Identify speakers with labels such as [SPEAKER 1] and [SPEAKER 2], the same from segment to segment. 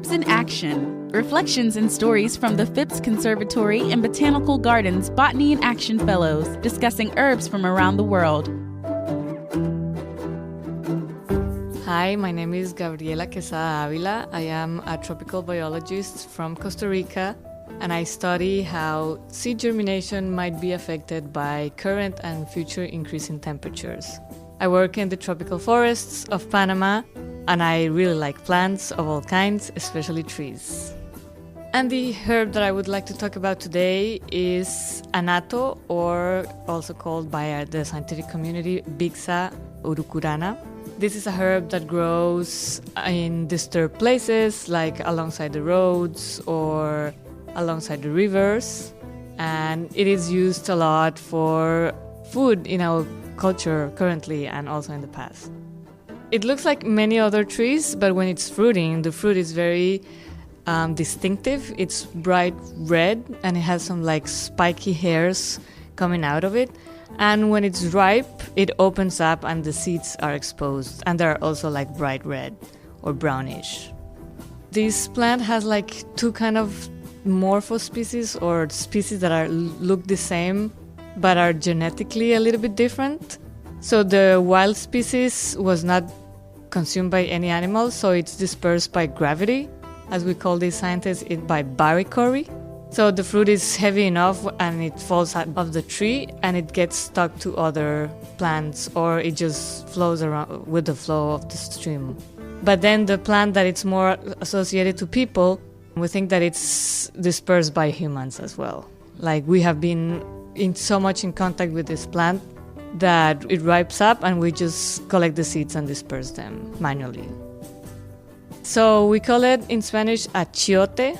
[SPEAKER 1] Herbs in Action. Reflections and stories from the Phipps Conservatory and Botanical Gardens Botany in Action Fellows discussing herbs from around the world.
[SPEAKER 2] Hi, my name is Gabriela Quesada-Ávila. I am a tropical biologist from Costa Rica, and I study how seed germination might be affected by current and future increase in temperatures. I work in the tropical forests of Panama, and I really like plants of all kinds, especially trees. And the herb that I would like to talk about today is Annatto, or also called by the scientific community Bixa urucurana. This is a herb that grows in disturbed places, like alongside the roads or alongside the rivers. And it is used a lot for food in our culture currently and also in the past. It looks like many other trees, but when it's fruiting, the fruit is very distinctive. It's bright red and it has some like spiky hairs coming out of it. And when it's ripe, it opens up and the seeds are exposed, and they're also like bright red or brownish. This plant has like two kind of morphospecies, or species that look the same but are genetically a little bit different. So the wild species was not consumed by any animal, so it's dispersed by gravity, as we call these scientists, by barycory. So the fruit is heavy enough and it falls out of the tree and it gets stuck to other plants, or it just flows around with the flow of the stream. But then the plant that it's more associated to people, we think that it's dispersed by humans as well. Like we have been so much in contact with this plant that it ripes up and we just collect the seeds and disperse them manually. So we call it in Spanish achiote,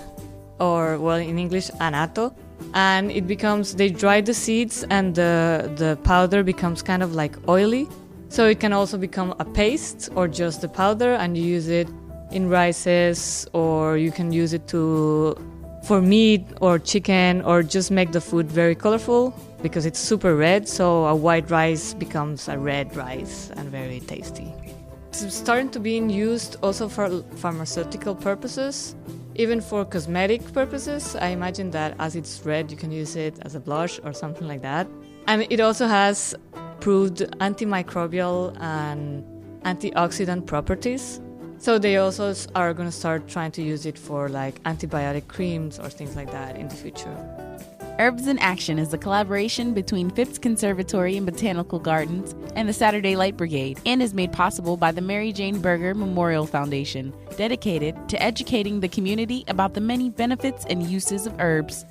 [SPEAKER 2] or well, in English, annatto, and they dry the seeds and the powder becomes kind of like oily. So it can also become a paste or just the powder, and you use it in rices, or you can use it for meat or chicken, or just make the food very colorful because it's super red. So a white rice becomes a red rice and very tasty. It's starting to be used also for pharmaceutical purposes. Even for cosmetic purposes, I imagine that as it's red, you can use it as a blush or something like that. And it also has proved antimicrobial and antioxidant properties. So they also are going to start trying to use it for like antibiotic creams or things like that in the future.
[SPEAKER 1] Herbs in Action is a collaboration between Phipps Conservatory and Botanical Gardens and the Saturday Light Brigade, and is made possible by the Mary Jane Berger Memorial Foundation, dedicated to educating the community about the many benefits and uses of herbs.